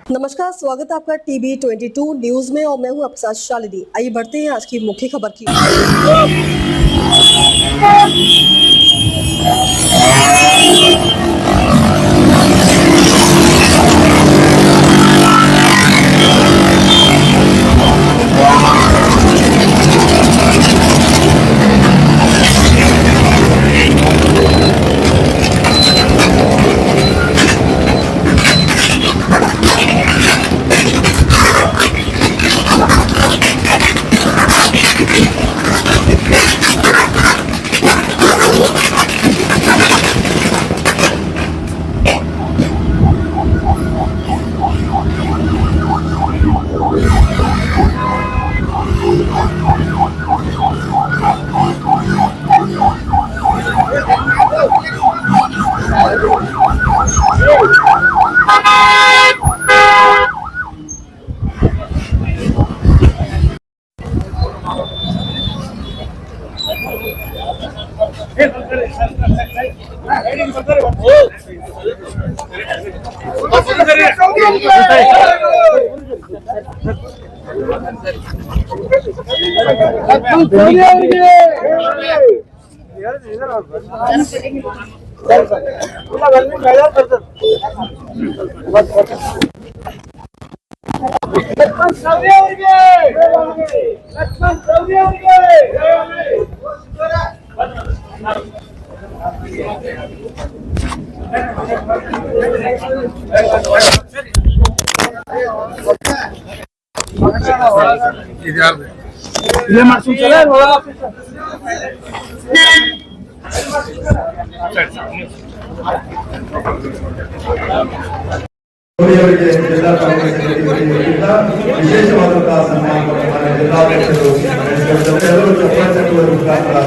नमस्कार, स्वागत है आपका टीवी 22 न्यूज में और मैं हूं आपके साथ शालिनी। आइए बढ़ते हैं आज की मुख्य खबर की। ಜಿಲ್ಲಾ ಕಾಂಗ್ರೆಸ್ ವಿಶೇಷವಾದಂತಹ ಸನ್ಮಾನ ಜಿಲ್ಲಾಧ್ಯಕ್ಷರು ಎಲ್ಲರೂ ಚಪ್ಪಾಳೆ ಮುಖಾಂತರ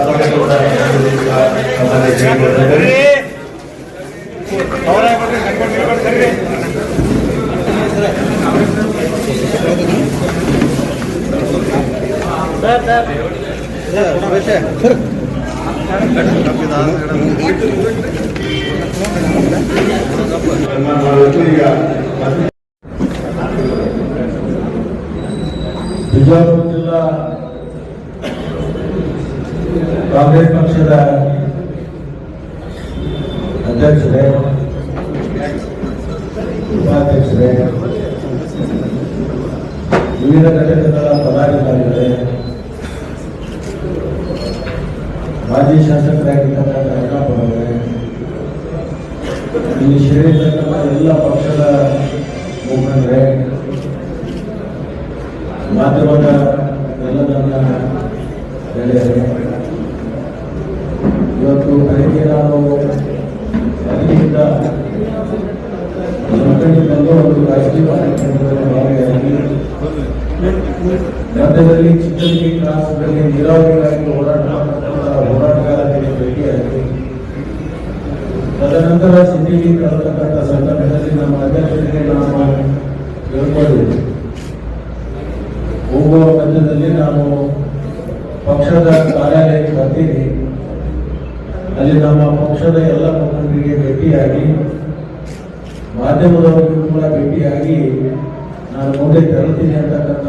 ಬಿಜಾಪುರ ಜಿಲ್ಲಾ ಕಾಂಗ್ರೆಸ್ ಪಕ್ಷದ ಅಧ್ಯಕ್ಷರೇ, ಉಪಾಧ್ಯಕ್ಷರೇ, ವಿವಿಧ ಘಟಕಗಳ ಪದಾಧಿಕಾರಿಗಳೇ, ಮಾಜಿ ಶಾಸಕರಾಗಿರ್ತಕ್ಕಂಥ ರಣಪುರವರೇ, ಇಲ್ಲಿ ಸೇರಿರ್ತಕ್ಕಂಥ ಎಲ್ಲ ಪಕ್ಷದ ಮುಖಂಡರೇ, ಮಾಧ್ಯಮದ ಎಲ್ಲ ನನ್ನ ಗೆಳೆಯರೇ, ಇವತ್ತು ಬೆಳಗ್ಗೆ ನಾನು ಅಲ್ಲಿಂದ ಮಕ್ಕಳಿಂದಲೂ ಒಂದು ರಾಜಕೀಯ ಕಾರ್ಯಕ್ರಮದಲ್ಲಿ ಭಾಗಿಯಾಗಿ ಮಧ್ಯದಲ್ಲಿ ಚಿಕ್ಕಂಗಿ ಕ್ರಾಸ್ನಲ್ಲಿ ನೀರಾವರಿಗಾಗಿ ಹೋರಾಟಗಾರರಿಗೆ ಭೇಟಿಯಾಗಿ ತದನಂತರ ಸಿಟಿಗೆ ಕಳೆದಕ್ಕಂಥ ಸಂದರ್ಭದಲ್ಲಿ ನಮ್ಮ ಅಧ್ಯಕ್ಷರಿಗೆ ನಾವು ಹೇಳ್ಕೊಂಡಿದ್ವಿ. ಹೋಗುವ ಮಧ್ಯದಲ್ಲಿ ನಾನು ಪಕ್ಷದ ಕಾರ್ಯಾಲಯಕ್ಕೆ ಬರ್ತೀನಿ, ಅಲ್ಲಿ ನಮ್ಮ ಪಕ್ಷದ ಎಲ್ಲ ಮುಖಂಡರಿಗೆ ಭೇಟಿಯಾಗಿ ಮಾಧ್ಯಮದವರಿಗೂ ಕೂಡ ಭೇಟಿಯಾಗಿ ನಾನು ಮುಂದೆ ತೆರಳುತ್ತೀನಿ ಅಂತಕ್ಕಂಥ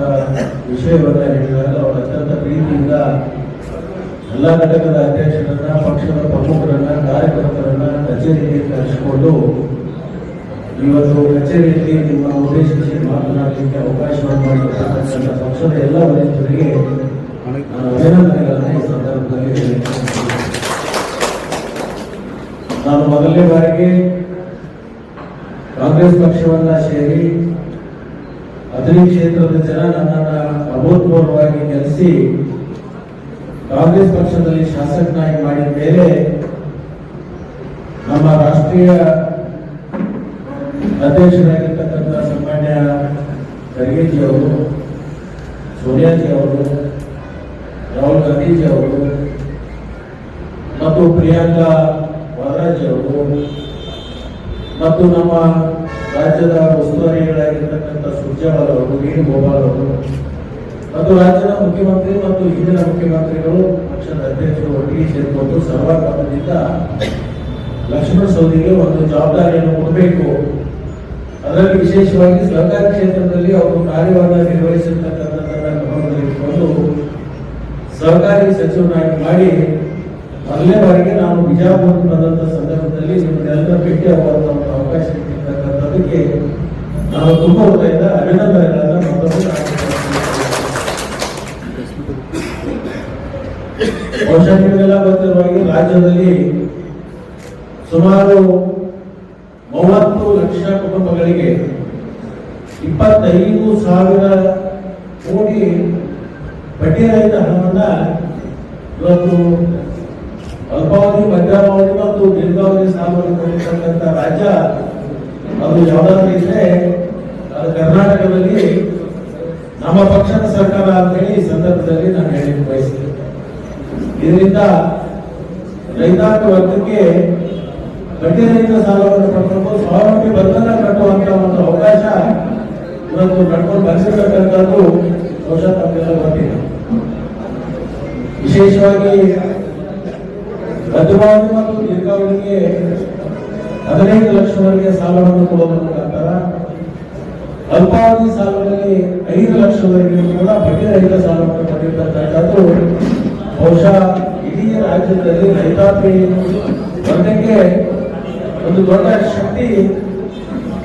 ವಿಷಯವನ್ನು ಹೇಳಿದಾಗ ಅವರು ಅತ್ಯಂತ ಪ್ರೀತಿಯಿಂದ ಎಲ್ಲ ಘಟಕದ ಅಧ್ಯಕ್ಷರನ್ನ, ಪಕ್ಷದ ಪ್ರಮುಖರನ್ನ, ಕಾರ್ಯಕರ್ತರನ್ನ ಕಚೇರಿಗೆ ಕರೆಸಿಕೊಂಡು ಇವತ್ತು ಕಚೇರಿಯಲ್ಲಿ ನಿಮ್ಮ ಉದ್ದೇಶಿಸಿ ಮಾತನಾಡಲಿಕ್ಕೆ ಅವಕಾಶವನ್ನು ಮಾಡಿರ್ತಕ್ಕಂಥ ಪಕ್ಷದ ಎಲ್ಲ ವರಿಷ್ಠರಿಗೆ ಅಭಿನಂದನೆಗಳನ್ನು ಈ ಸಂದರ್ಭದಲ್ಲಿ ನಾನು ಮೊದಲನೇ ಬಾರಿಗೆ ಕಾಂಗ್ರೆಸ್ ಪಕ್ಷವನ್ನ ಸೇರಿ ಅಥಣಿ ಕ್ಷೇತ್ರದ ಜನ ನನ್ನನ್ನು ಅಭೂತಪೂರ್ವವಾಗಿ ಗೆಲ್ಲಿಸಿ ಕಾಂಗ್ರೆಸ್ ಪಕ್ಷದಲ್ಲಿ ಶಾಸಕನಾಗಿ ಮಾಡಿದ ಮೇಲೆ ನಮ್ಮ ರಾಷ್ಟ್ರೀಯ ಅಧ್ಯಕ್ಷರಾಗಿರ್ತಕ್ಕಂಥ ಸನ್ಮಾನ್ಯ ಖರ್ಗೆಜಿ ಅವರು, ಸೋನಿಯಾಜಿ ಅವರು, ರಾಹುಲ್ ಗಾಂಧೀಜಿ ಅವರು ಮತ್ತು ಪ್ರಿಯಾಂಕಾ ವಾದ್ರಾಜಿ ಅವರು ಮತ್ತು ನಮ್ಮ ರಾಜ್ಯದ ಉಸ್ತುವಾರಿಗಳಾಗಿರ್ತಕ್ಕಂಥ ಸುರ್ಜೇವಾಲ ಅವರು, ವೇಣುಗೋಪಾಲ್ ಅವರು ಮತ್ತು ರಾಜ್ಯದ ಮುಖ್ಯಮಂತ್ರಿ ಮತ್ತು ಹಿಂದಿನ ಮುಖ್ಯಮಂತ್ರಿಗಳು, ಪಕ್ಷದ ಅಧ್ಯಕ್ಷರು ಒಟ್ಟಿಗೆ ಸೇರಿಕೊಂಡು ಸರ್ವಾನುಮತದಿಂದ ಲಕ್ಷ್ಮಣ ಸವದಿಗೆ ಒಂದು ಜವಾಬ್ದಾರಿಯನ್ನು ಕೊಡಬೇಕು ಅದರಲ್ಲಿ ವಿಶೇಷವಾಗಿ ಸಹಕಾರಿ ಕ್ಷೇತ್ರದಲ್ಲಿ ಅವರು ಕಾರ್ಯವನ್ನು ನಿರ್ವಹಿಸಿರ್ತಕ್ಕಂಥದ್ದನ್ನು ಗಮನದಲ್ಲಿಟ್ಟುಕೊಂಡು ಸಹಕಾರಿ ಸಚಿವನಾಗಿ ಮಾಡಿ ಮೊದಲನೇ ಬಾರಿಗೆ ನಾನು ಬಿಜಾಪುರಕ್ಕೆ ಬಂದಂಥ ಸಂದರ್ಭದಲ್ಲಿ ನಿಮ್ಮನ್ನೆಲ್ಲ ಭೇಟಿಯಾಗುವಂಥ ಒಂದು ಅವಕಾಶ ಸಿಕ್ಕಿರ್ತಕ್ಕಂಥದ್ದಕ್ಕೆ ನಾನು ತುಂಬ ಹೃದಯದ ಅಭಿನಂದನೆಗಳನ್ನು ಮತ್ತೊಮ್ಮೆ ಬಹುಶಃ ನಿಮಗೆಲ್ಲ ಗೊತ್ತಿರುವ ಹಾಗೆ ರಾಜ್ಯದಲ್ಲಿ ಸುಮಾರು 30 ಲಕ್ಷ ಕುಟುಂಬಗಳಿಗೆ 25,000 ಕೋಟಿ ಬಡ್ಡಿ ರಹಿತ ಹಣವನ್ನ ಇವತ್ತು ಅಲ್ಪಾವಧಿ, ಮಧ್ಯಾವಧಿ ಮತ್ತು ದೀರ್ಘಾವಧಿ ಸಾಲವನ್ನು ಕೊಟ್ಟಿರ್ತಕ್ಕಂಥ ರಾಜ್ಯ ಅದು ಯಾವುದಾದ್ರೂ ಇದ್ರೆ ಅದು ಕರ್ನಾಟಕದಲ್ಲಿ ನಮ್ಮ ಪಕ್ಷದ ಸರ್ಕಾರ ಅಂತ ಹೇಳಿ ಈ ಸಂದರ್ಭದಲ್ಲಿ ನಾನು ಹೇಳಿ ಬಯಸ್ತೇನೆ. ಇದರಿಂದ ರೈತಾಪಿ ವರ್ಗಕ್ಕೆ ಬಡ್ಡಿ ರಹಿತ ಸಾಲವನ್ನು ಪಡೆದುಕೊಂಡು ಸ್ವಾವಲಂಬಿ ಬದುಕನ್ನ ಕಟ್ಟುವಂತ ಒಂದು ಅವಕಾಶ ಇವತ್ತು ನಡ್ಕೊಂಡು ಬಂದಿರತಕ್ಕಂಥದ್ದು ಬಹುಶಃ ತಮಗೆಲ್ಲ ಗೊತ್ತಿದೆ. ವಿಶೇಷವಾಗಿ ಮಧ್ಯಮಾವಧಿ ಮತ್ತು ದೀರ್ಘಾವಧಿಗೆ 15 ಲಕ್ಷವರೆಗೆ ಸಾಲವನ್ನು ಕೊಡುವುದರ ಮುಖಾಂತರ ಅಲ್ಪಾವಧಿ ಸಾಲದಲ್ಲಿ 5 ಲಕ್ಷವರೆಗೆ ಕೂಡ ಬಡ್ಡಿ ರಹಿತ ಸಾಲವನ್ನು ಪಡೆದಿರ್ತಕ್ಕಂಥದ್ದು ಬಹುಶಃ ಇಡೀ ರಾಜ್ಯದಲ್ಲಿ ರೈತಾಪಿ ವರ್ಗಕ್ಕೆ ಒಂದು ದೊಡ್ಡ ಶಕ್ತಿ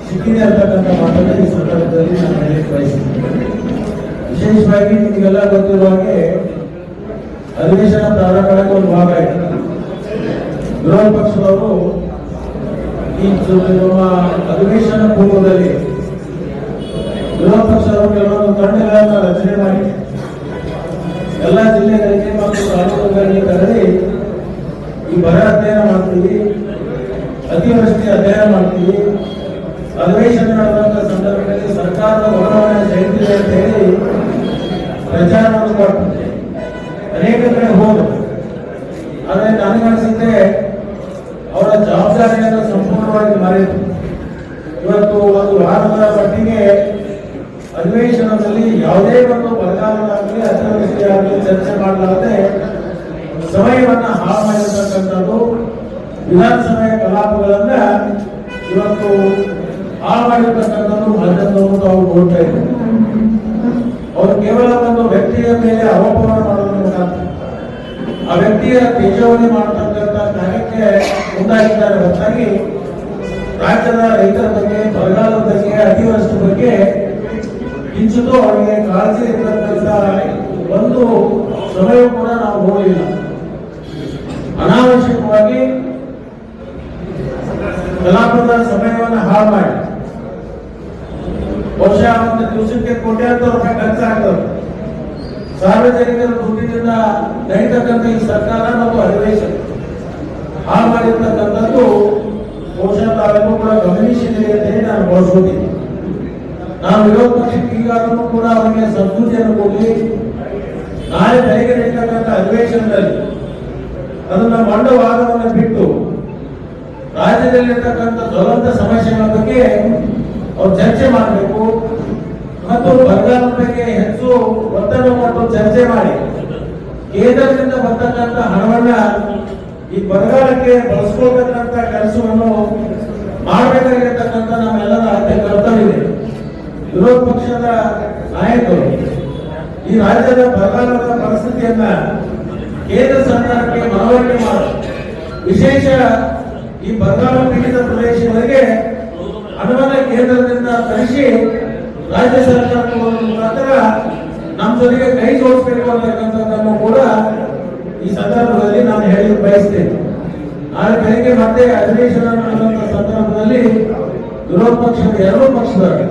ಸಿಕ್ಕಿದೆ ಅಂತಕ್ಕಂಥ ಮಾತನ್ನು ಈ ಸಂದರ್ಭದಲ್ಲಿ ನಾನು ಹೇಳಲಿಕ್ಕೆ ಬಯಸಿದ್ದೇನೆ. ವಿಶೇಷವಾಗಿ ನಿಮಗೆಲ್ಲ ಗೊತ್ತಿರುವ ಹಾಗೆ ಅಧಿವೇಶನ ಪ್ರಾರಂಭಕ್ಕೆ ಒಂದು ಭಾಗ ಆಯಿತು. ವಿರೋಧ ಪಕ್ಷದವರು ಈ ನಮ್ಮ ಅಧಿವೇಶನ ಪೂರ್ವದಲ್ಲಿ ವಿರೋಧ ಪಕ್ಷದವರು ಕೆಲವೊಂದು ತಂಡಗಳನ್ನು ರಚನೆ ಮಾಡಿ ಎಲ್ಲ ಜಿಲ್ಲೆಗಳಿಗೆ ಮತ್ತು ತಾಲೂಕುಗಳಿಗೆ ಕರೆದಿ ಈ ಬರ ಅಧ್ಯಯನ ಮಾಡ್ತೀವಿ, ಅತಿವೃಷ್ಟಿ ಅಧ್ಯಯನ ಮಾಡ್ತೀವಿ, ಅಧಿವೇಶನ ನಡೆದಂತ ಸಂದರ್ಭದಲ್ಲಿ ಸರ್ಕಾರದ ಬದಲಾವಣೆ ಜಯಂತಿದೆ ಅಂತ ಹೇಳಿ ಪ್ರಚಾರವನ್ನು ಕೊಟ್ಟು ಅನೇಕ ಕಡೆ ಹೋದರು. ಆದರೆ ನನಗನ್ಸುತ್ತೆ ಅವರ ಜವಾಬ್ದಾರಿಯನ್ನು ಸಂಪೂರ್ಣವಾಗಿ ಮರೆತು ಇವತ್ತು ಒಂದು ವಾರದ ಮಟ್ಟಿಗೆ ಅಧಿವೇಶನದಲ್ಲಿ ಯಾವುದೇ ಒಂದು ಬರಗಾಲದಾಗಲಿ ಅತಿವೃಷ್ಟಿ ಆಗಲಿ ಚರ್ಚೆ ಮಾಡಲಾರದೆ ಸಮಯವನ್ನು ಹಾಳು ಮಾಡಿರ್ತಕ್ಕಂಥದ್ದು, ವಿಧಾನಸಭೆಯ ಕಲಾಪಗಳನ್ನ ಇವತ್ತು ಹಾಳು ಮಾಡಿರ್ತಕ್ಕಂಥದ್ದು ಮಾಧ್ಯಮದವರು ತಾವು ನೋಡ್ತಾ ಇದ್ದಾರೆ. ಅವರು ಕೇವಲ ಒಂದು ವ್ಯಕ್ತಿಯ ಮೇಲೆ ಆರೋಪವನ್ನು ಮಾಡೋದ್ರ ಮುಖಾಂತರ ಆ ವ್ಯಕ್ತಿಯ ತೇಜಾವಧಿ ಮಾಡತಕ್ಕಂಥ ಕಾರ್ಯಕ್ಕೆ ಮುಂದಾಗಿದ್ದಾರೆ ಹೊರತಾಗಿ ರಾಜ್ಯದ ರೈತರ ಬಗ್ಗೆ, ಬರಗಾಲದ ಬಗ್ಗೆ, ಅತಿವೃಷ್ಟಿ ಬಗ್ಗೆ ಕಿಂಚಿತೂ ಅವರಿಗೆ ಕಾಳಜಿ ಇರ್ತಕ್ಕಂಥ ಒಂದು ಸಮಯ ಕೂಡ ನಾವು ನೋಡಲಿಲ್ಲ. ಅನಾವಶ್ಯಕವಾಗಿ ಕಲಾಪದ ಸಮಯವನ್ನು ಹಾಳು ಮಾಡಿ ಬಹುಶಃ ಒಂದು ದಿವಸಕ್ಕೆ ಕೋಟ್ಯಾಂತರ ರೂಪಾಯಿ ಖರ್ಚಾಗ್ತದೆ. ಸಾರ್ವಜನಿಕರ ದುಡ್ಡಿನಿಂದ ನಡೀತಕ್ಕಂಥ ಈ ಸರ್ಕಾರ ಮತ್ತು ಅಧಿವೇಶನ ಹಾಳು ಮಾಡಿರ್ತಕ್ಕಂಥದ್ದು ಬಹುಶಃ ತಾವೆಲ್ಲೂ ಕೂಡ ಗಮನಿಸಿದೆ ಅಂತ ಹೇಳಿ ನಾನು ಭಾವಿಸುತ್ತೀನಿ. ನಾನು ವಿರೋಧ ಪಕ್ಷಕ್ಕೆ ಈಗಾಗಲೂ ಕೂಡ ಅವರಿಗೆ ಸಂಸ್ಕೃತಿಯನ್ನು ಕೊಡಲಿ, ನಾಳೆ ಬೆಳಗ್ಗೆ ನಡೀತಕ್ಕಂಥ ಅಧಿವೇಶನದಲ್ಲಿ ಅದನ್ನ ಮಂಡವಾದವನ್ನು ಬಿಟ್ಟು ರಾಜ್ಯದಲ್ಲಿರ್ತಕ್ಕಂಥ ಜ್ವಲಂತ ಸಮಸ್ಯೆಗಳ ಬಗ್ಗೆ ಅವ್ರು ಚರ್ಚೆ ಮಾಡಬೇಕು ಮತ್ತು ಬರಗಾಲದ ಬಗ್ಗೆ ಹೆಚ್ಚು ಒತ್ತಡ ಕೊಟ್ಟು ಚರ್ಚೆ ಮಾಡಿ ಕೇಂದ್ರದಿಂದ ಬರ್ತಕ್ಕಂಥ ಹಣವನ್ನ ಈ ಬರಗಾಲಕ್ಕೆ ಬಳಸ್ಕೊಳ್ತಕ್ಕಂಥ ಕೆಲಸವನ್ನು ಮಾಡಬೇಕಾಗಿರ್ತಕ್ಕಂಥ ನಮ್ಮೆಲ್ಲರ ಆದ್ಯ ಕರ್ತವ್ಯ ಇದೆ. ವಿರೋಧ ಪಕ್ಷದ ನಾಯಕರು ಈ ರಾಜ್ಯದ ಬರಗಾಲದ ಪರಿಸ್ಥಿತಿಯನ್ನ ಕೇಂದ್ರ ಸರ್ಕಾರಕ್ಕೆ ಮನವರಿಕೆ ಮಾಡಿ ವಿಶೇಷ ಈ ಬರಗಾಲ ಪೀಡಿತ ಪ್ರದೇಶಗಳಿಗೆ ಹಣವನ್ನ ಕೇಂದ್ರದಿಂದ ತರಿಸಿ ರಾಜ್ಯ ಸರ್ಕಾರ ಮುಖಾಂತರ ನಮ್ಮ ಜೊತೆಗೆ ಕೈ ಜೋಡಿಸಬೇಕು ಅಂತಕ್ಕಂಥದ್ದನ್ನು ಕೂಡ ಈ ಸಂದರ್ಭದಲ್ಲಿ ನಾನು ಹೇಳಿ ಬಯಸ್ತೇನೆ. ನಾಳೆ ಬೆಳಗ್ಗೆ ಮತ್ತೆ ಅಧಿವೇಶನ ನಡೆದಂತ ಸಂದರ್ಭದಲ್ಲಿ ವಿರೋಧ ಪಕ್ಷದ ಎರಡೂ ಪಕ್ಷದವರು,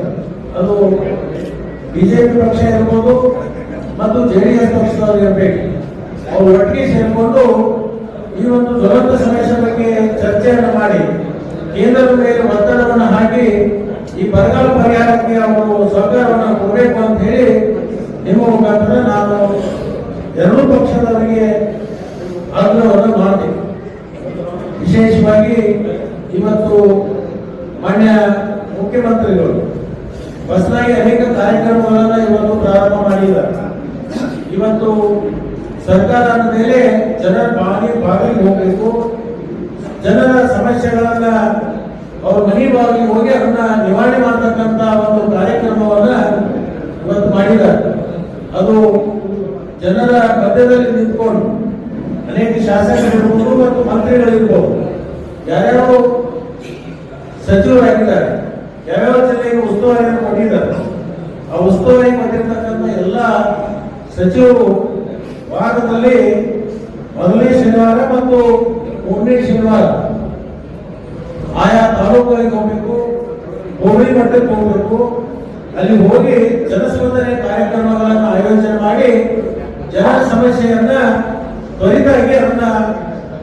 ಅದು ಬಿಜೆಪಿ ಪಕ್ಷ ಇರ್ಬೋದು ಮತ್ತು ಜೆಡಿಎಸ್ ಪಕ್ಷದವರು ಇರಬೇಕು, ಅವರು ಒಟ್ಟಿಗೆ ಸೇರಿಕೊಂಡು ಈ ಒಂದು ಜ್ವಲಂತ ಸಮಸ್ಯೆ ಬಗ್ಗೆ ಚರ್ಚೆಯನ್ನು ಮಾಡಿ ಕೇಂದ್ರದ ಮೇಲೆ ಒತ್ತಡವನ್ನು ಹಾಕಿ ಈ ಬರಗಾಲ ಪರಿಹಾರಕ್ಕೆ ಅವರು ಸಹಕಾರವನ್ನು ಕೊಡಬೇಕು ಅಂತ ಹೇಳಿ ನಿಮ್ಮ ಮುಖಾಂತರ ನಾನು ಎರಡೂ ಪಕ್ಷದವರಿಗೆ ಆಗ್ರಹವನ್ನು ಮಾಡ್ತೀನಿ. ವಿಶೇಷವಾಗಿ ಇವತ್ತು ಮಾನ್ಯ ಮುಖ್ಯಮಂತ್ರಿಗಳು ಹೊಸದಾಗಿ ಅನೇಕ ಕಾರ್ಯಕ್ರಮಗಳನ್ನು ಇವತ್ತು ಪ್ರಾರಂಭ ಮಾಡಿದ್ದಾರೆ. ಇವತ್ತು ಸರ್ಕಾರದ ಮೇಲೆ ಜನರ ಬಾಗಿಲಿಗೆ ಹೋಗಬೇಕು, ಜನರ ಸಮಸ್ಯೆಗಳನ್ನ ಅವ್ರ ಮನೆ ಬಾಗಿಲಿಗೆ ಹೋಗಿ ಅದನ್ನ ನಿವಾರಣೆ ಮಾಡತಕ್ಕಂತ ಒಂದು ಕಾರ್ಯಕ್ರಮವನ್ನ ಇವತ್ತು ಮಾಡಿದ್ದಾರೆ. ಅದು ಜನರ ಮಧ್ಯದಲ್ಲಿ ನಿಂತ್ಕೊಂಡು ಅನೇಕ ಶಾಸಕರಿರ್ಬೋದು ಮತ್ತು ಮಂತ್ರಿಗಳಿರ್ಬೋದು, ಯಾರ್ಯಾರು ಸಚಿವರಾಗಿದ್ದಾರೆ, ಯಾವ್ಯಾವ ಜಿಲ್ಲೆಗೆ ಉಸ್ತುವಾರಿಯನ್ನು ಕೊಟ್ಟಿದ್ದಾರೆ, ಆ ಉಸ್ತುವಾರಿ ಕೊಟ್ಟಿರ್ತಕ್ಕಂಥ ಎಲ್ಲ ಸಚಿವರು ವಾರದಲ್ಲಿ ಮೊದಲನೇ ಶನಿವಾರ ಮತ್ತು ಮೂರನೇ ಶನಿವಾರ ಆಯಾ ತಾಲೂಕುಗಳಿಗೆ ಹೋಗ್ಬೇಕು, ಹೋಬಳಿ ಮಟ್ಟಕ್ಕೆ ಹೋಗ್ಬೇಕು. ಅಲ್ಲಿ ಹೋಗಿ ಜನಸ್ಪಂದನೆ ಕಾರ್ಯಕ್ರಮಗಳನ್ನು ಆಯೋಜನೆ ಮಾಡಿ ಜನರ ಸಮಸ್ಯೆಯನ್ನ ತ್ವರಿತವಾಗಿ ಅದನ್ನ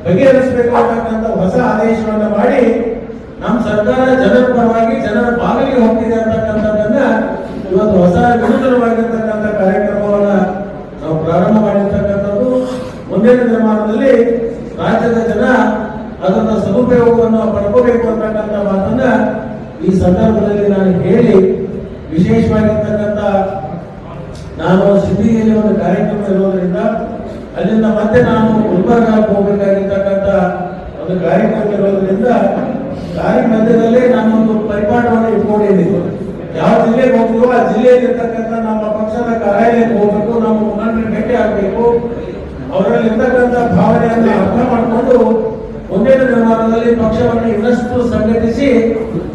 ಬಗೆಹರಿಸಬೇಕು ಅಂತಕ್ಕಂಥ ಹೊಸ ಆದೇಶವನ್ನ ಮಾಡಿ ನಮ್ಮ ಸರ್ಕಾರ ಜನರ ಪರವಾಗಿ ಜನರ ಬಾಗಿಲಿಗೆ ಹೋಗ್ತಿದೆ ಅಂತಕ್ಕಂಥದ್ದನ್ನ ಇವತ್ತು ಹೊಸ ವಿನೂತನವಾಗಿರ್ತಕ್ಕಂಥ ಕಾರ್ಯಕ್ರಮವನ್ನ ನಾವು ಪ್ರಾರಂಭ ಮಾಡಿರ್ತಕ್ಕಂಥದ್ದು. ಮುಂದಿನ ದಿನಮಾನದಲ್ಲಿ ರಾಜ್ಯದ ಜನ ಅದನ್ನ ಸದುಪಯೋಗವನ್ನು ಪಡ್ಕೋಬೇಕು ಅಂತಕ್ಕಂಥ ಮಾತನ್ನ ಈ ಸಂದರ್ಭದಲ್ಲಿ ನಾನು ಹೇಳಿ, ವಿಶೇಷವಾಗಿರ್ತಕ್ಕಂಥ ನಾನು ಸಿದ್ದಿಯಲ್ಲಿ ಒಂದು ಕಾರ್ಯಕ್ರಮ ಇರೋದ್ರಿಂದ ಅಲ್ಲಿಂದ ಮತ್ತೆ ನಾನು ಗುಲ್ಬರ್ಗಾಕ್ಕೆ ಹೋಗಬೇಕಾಗಿರ್ತಕ್ಕಂಥ ಒಂದು ಕಾರ್ಯಕ್ರಮ ಇರೋದ್ರಿಂದ ದಾರಿ ಮಧ್ಯದಲ್ಲೇ ನಾನೊಂದು ಪರಿಪಾಠವನ್ನು ಇಟ್ಕೊಂಡಿದ್ದೀನಿ. ಯಾವ ಜಿಲ್ಲೆಗೆ ಹೋಗ್ತೀವೋ ಆ ಜಿಲ್ಲೆಯಲ್ಲಿರ್ತಕ್ಕಂಥ ನಮ್ಮ ಪಕ್ಷದ ಕಾರ್ಯಾಲಯಕ್ಕೆ ಹೋಗ್ಬೇಕು, ನಮ್ಮ ಮುಖಂಡರಿಗೆ ಭೇಟಿ ಆಗಬೇಕು, ಅವರಲ್ಲಿ ಇರ್ತಕ್ಕಂಥ ಭಾವನೆಯನ್ನು ಅರ್ಥ ಮಾಡಿಕೊಂಡು ಮುಂದಿನ ದಿನಮಾನದಲ್ಲಿ ಪಕ್ಷವನ್ನು ಇನ್ನಷ್ಟು ಸಂಘಟಿಸಿ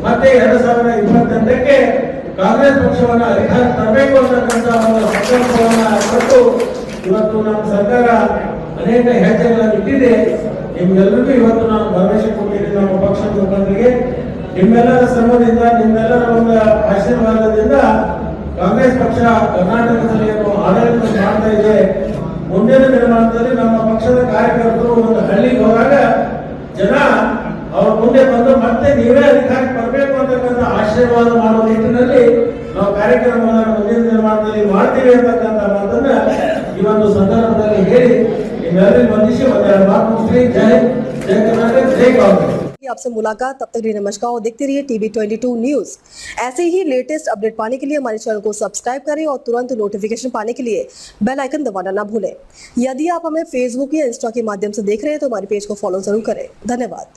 ಮತ್ತೆ 2028ಕ್ಕೆ ಕಾಂಗ್ರೆಸ್ ಪಕ್ಷವನ್ನು ಅಧಿಕಾರಕ್ಕೆ ತರಬೇಕು ಅಂತಕ್ಕಂಥ ಒಂದು ಸಂಕಲ್ಪವನ್ನ ಕೊಟ್ಟು ಇವತ್ತು ನಮ್ಮ ಸರ್ಕಾರ ಅನೇಕ ಹೆಜ್ಜೆಗಳನ್ನು ಇಟ್ಟಿದೆ. ನಿಮ್ಗೆಲ್ಲರಿಗೂ ಇವತ್ತು ನಾನು ಭರವಸೆ ಕೊಟ್ಟಿದ್ದೀನಿ. ನಮ್ಮ ಪಕ್ಷದ ಮುಖಂಡರಿಗೆ ನಿಮ್ಮೆಲ್ಲರ ಶ್ರಮದಿಂದ, ನಿಮ್ಮೆಲ್ಲರ ಒಂದು ಆಶೀರ್ವಾದದಿಂದ ಕಾಂಗ್ರೆಸ್ ಪಕ್ಷ ಕರ್ನಾಟಕದಲ್ಲಿ ಆಡಳಿತ ಮಾಡ್ತಾ ಇದೆ. ಮುಂದಿನ ನಿರ್ಮಾಣದಲ್ಲಿ ನಮ್ಮ ಪಕ್ಷದ ಕಾರ್ಯಕರ್ತರು ಒಂದು ಹಳ್ಳಿಗೆ ಹೋದಾಗ ಜನ ಅವ್ರ ಮುಂದೆ ಬಂದು ಮತ್ತೆ ನೀವೇ ಅಧಿಕಾರಕ್ಕೆ ಬರಬೇಕು ಅಂತಕ್ಕಂಥ ಆಶೀರ್ವಾದ ಮಾಡುವ ನಿಟ್ಟಿನಲ್ಲಿ ನಾವು ಕಾರ್ಯಕ್ರಮವನ್ನು ಮುಂದಿನ ನಿರ್ಮಾಣದಲ್ಲಿ ಮಾಡ್ತೀವಿ ಅಂತಕ್ಕಂಥ ಮಾತನ್ನ ಈ ಒಂದು ಸಂದರ್ಭದಲ್ಲಿ ಹೇಳಿ ನಿಮ್ಮೆಲ್ಲರಿಗೂ ವಂದಿಸಿ ಒಂದೆರಡು ಮಾತು ಮುಗಿಸಿ. ಜೈ ಜೈ ಕರ್ನಾಟಕ, ಜೈ ಕಾಂಗ್ರೆಸ್. आपसे मुलाकात, तब तक लिए नमस्कार और देखते रहिए टीवी 22 न्यूज। ऐसे ही लेटेस्ट अपडेट पाने के लिए हमारे चैनल को सब्सक्राइब करें और तुरंत नोटिफिकेशन पाने के लिए बेल आइकन दबाना ना भूलें। यदि आप हमें फेसबुक या इंस्टा के माध्यम से देख रहे हैं तो हमारे पेज को फॉलो जरूर करें। धन्यवाद।